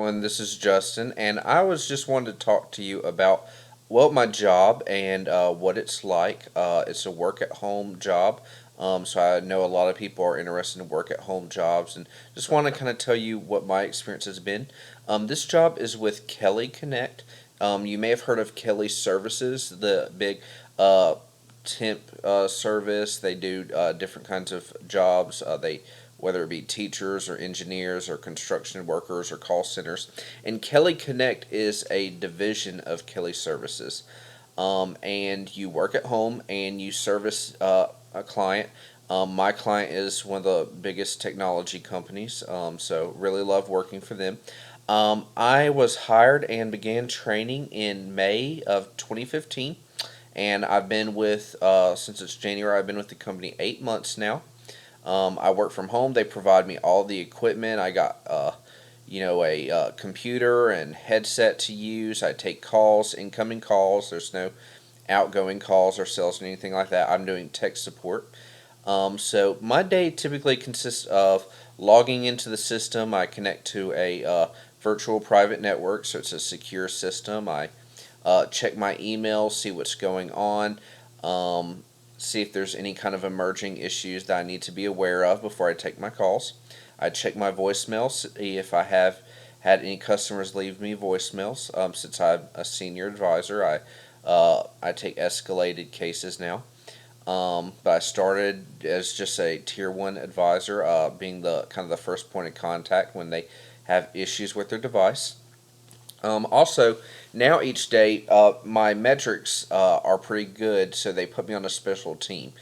everyone. This is Justin, and I was just wanted to talk to you about my job and what it's like. It's a work at home job, so I know a lot of people are interested in work at home jobs, and just want to kind of tell you what my experience has been. This job is with KellyConnect. You may have heard of Kelly Services, the big temp service. They do different kinds of jobs. They whether it be teachers or engineers or construction workers or call centers. And Kelly Connect is a division of Kelly Services. And you work at home and you service a client. My client is one of the biggest technology companies, so really love working for them. I was hired and began training in May of 2015, and I've been with, since it's January, I've been with the company 8 months now. I work from home. They provide me all the equipment. I got, a computer and headset to use. I take calls, incoming calls. There's no outgoing calls or sales or anything like that. I'm doing tech support. So my day typically consists of logging into the system. I connect to a virtual private network, so it's a secure system. I check my email, see what's going on. See if there's any kind of emerging issues that I need to be aware of before I take my calls. I check my voicemails, see if I have had any customers leave me voicemails. Since I'm a senior advisor, I take escalated cases now. But I started as just a tier one advisor, being the kind of the first point of contact when they have issues with their device. Also, now each day, my metrics are pretty good, so they put me on a special team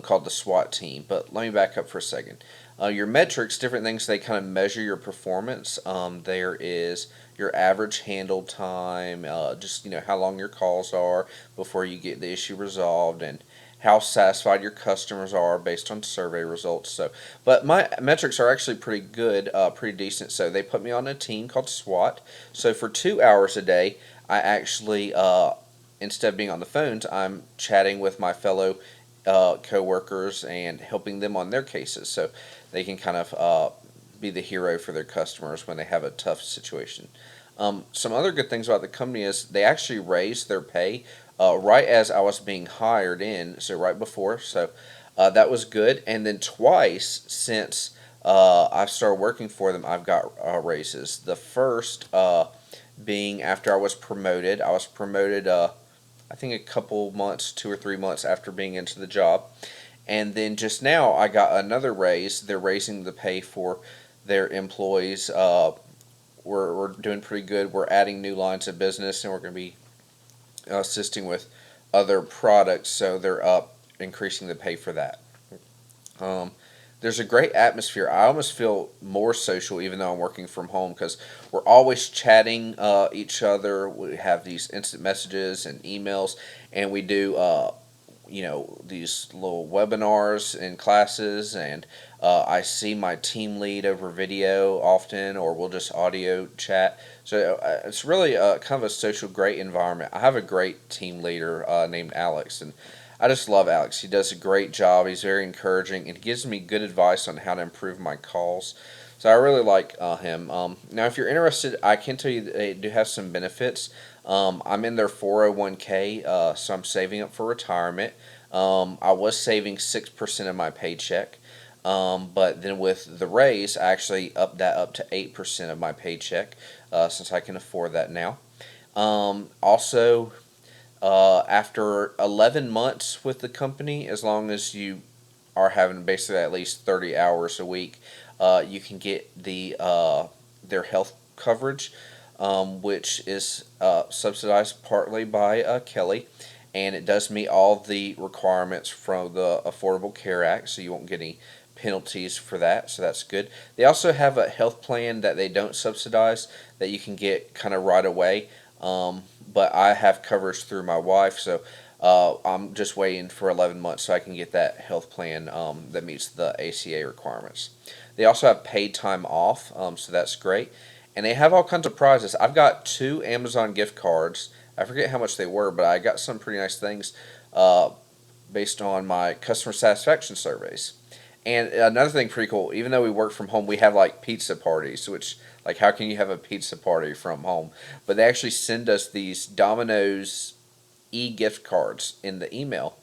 called the SWAT team. But let me back up for a second. Your metrics, different things, they kind of measure your performance. There is your average handle time, just how long your calls are before you get the issue resolved, and how satisfied your customers are based on survey results. So, but my metrics are actually pretty good, pretty decent. So they put me on a team called SWAT. So for 2 hours a day, I actually, instead of being on the phones, I'm chatting with my fellow coworkers and helping them on their cases. So they can kind of be the hero for their customers when they have a tough situation. Some other good things about the company is they actually raised their pay right as I was being hired in, so right before. So that was good. And then twice since I've started working for them, I've got raises. The first being after I was promoted. I was promoted, I think, a couple months, 2 or 3 months after being into the job. And then just now, I got another raise. They're raising the pay for their employees. We're doing pretty good. We're adding new lines of business, and we're going to be assisting with other products, so they're up increasing the pay for that. Um, there's a great atmosphere. I almost feel more social even though I'm working from home because we're always chatting each other. We have these instant messages and emails, and we do these little webinars in classes, and I see my team lead over video often, or we'll just audio chat. So it's really kind of a social, great environment. I have a great team leader named Alex, and I just love Alex. He does a great job. He's very encouraging, and he gives me good advice on how to improve my calls. So I really like him. Now, if you're interested, I can tell you that they do have some benefits. I'm in their 401k, so I'm saving up for retirement. I was saving 6% of my paycheck, but then with the raise, I actually upped that up to 8% of my paycheck, since I can afford that now. Also, after 11 months with the company, as long as you are having basically at least 30 hours a week, you can get their health coverage, which is subsidized partly by Kelly, and it does meet all the requirements from the Affordable Care Act, so you won't get any penalties for that, so that's good. They also have a health plan that they don't subsidize that you can get kind of right away, but I have coverage through my wife, so I'm just waiting for 11 months so I can get that health plan that meets the ACA requirements. They also have paid time off, so that's great. And they have all kinds of prizes. I've got 2 Amazon gift cards. I forget how much they were, but I got some pretty nice things uh, based on my customer satisfaction surveys. And another thing pretty cool, even though we work from home, we have like pizza parties, which Like, how can you have a pizza party from home? But they actually send us these Domino's gift cards in the email,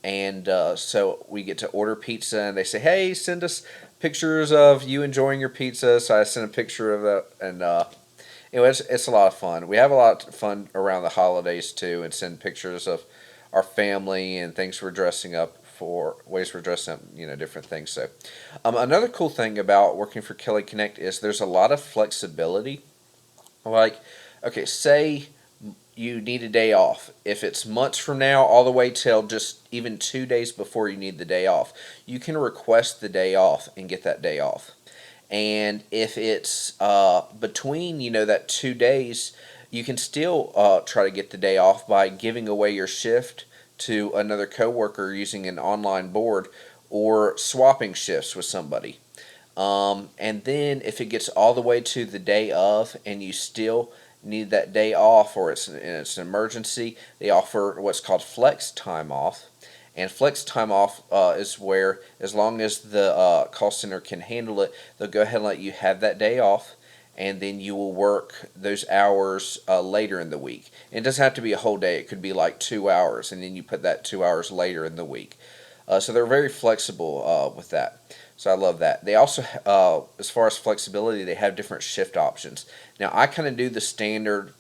and so we get to order pizza, and they say, "Hey, send us pictures of you enjoying your pizza." So I sent a picture of that, and it's a lot of fun. We have a lot of fun around the holidays too, and send pictures of our family and things we're dressing up for, ways we're dressing up, different things. So, another cool thing about working for Kelly Connect is there's a lot of flexibility. Like, okay, say you need a day off. If it's months from now, all the way till just even 2 days before you need the day off, you can request the day off and get that day off. And if it's between, that 2 days, you can still try to get the day off by giving away your shift to another coworker using an online board or swapping shifts with somebody. And then if it gets all the way to the day of and you still need that day off, or it's an emergency, they offer what's called flex time off. And flex time off is where, as long as the call center can handle it, they'll go ahead and let you have that day off, and then you will work those hours later in the week. And it doesn't have to be a whole day, it could be like 2 hours, and then you put that 2 hours later in the week. So they're very flexible with that. So I love that. They also, as far as flexibility, they have different shift options. Now I kind of do the standard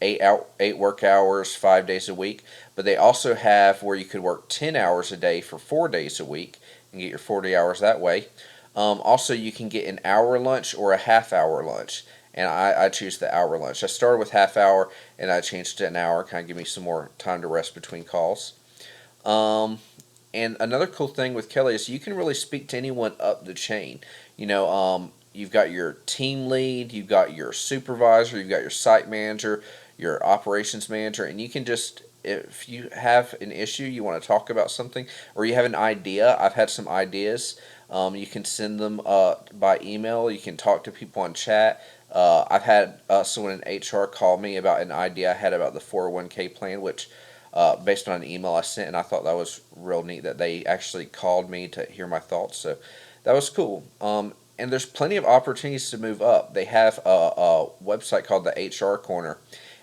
8 work hours, 5 days a week, but they also have where you could work 10 hours a day for 4 days a week and get your 40 hours that way. Also, you can get an hour lunch or a half hour lunch, and I choose the hour lunch. I started with half hour and I changed to an hour, kind of give me some more time to rest between calls. Um, and another cool thing with Kelly is you can really speak to anyone up the chain. You've got your team lead, you've got your supervisor, you've got your site manager, your operations manager, and you can just, if you have an issue, you want to talk about something, or you have an idea. I've had some ideas. You can send them by email. You can talk to people on chat. I've had someone in HR call me about an idea I had about the 401k plan, which based on an email I sent, and I thought that was real neat that they actually called me to hear my thoughts. So that was cool. And there's plenty of opportunities to move up. They have a website called the HR Corner,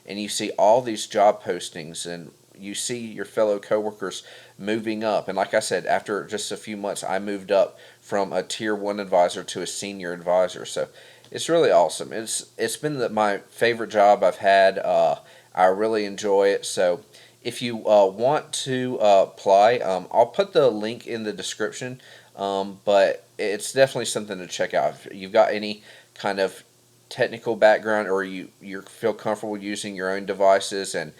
and you see all these job postings, and you see your fellow coworkers moving up. And like I said, after just a few months, I moved up from a tier 1 advisor to a senior advisor. So it's really awesome. It's been my favorite job I've had. I really enjoy it. So if you want to apply, I'll put the link in the description. But it's definitely something to check out. If you've got any kind of technical background, or you feel comfortable using your own devices, and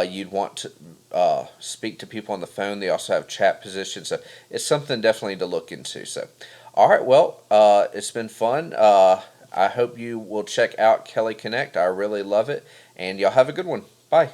you'd want to speak to people on the phone, they also have chat positions. So it's something definitely to look into. So, all right, well, it's been fun. I hope you will check out Kelly Connect. I really love it, and y'all have a good one. Bye.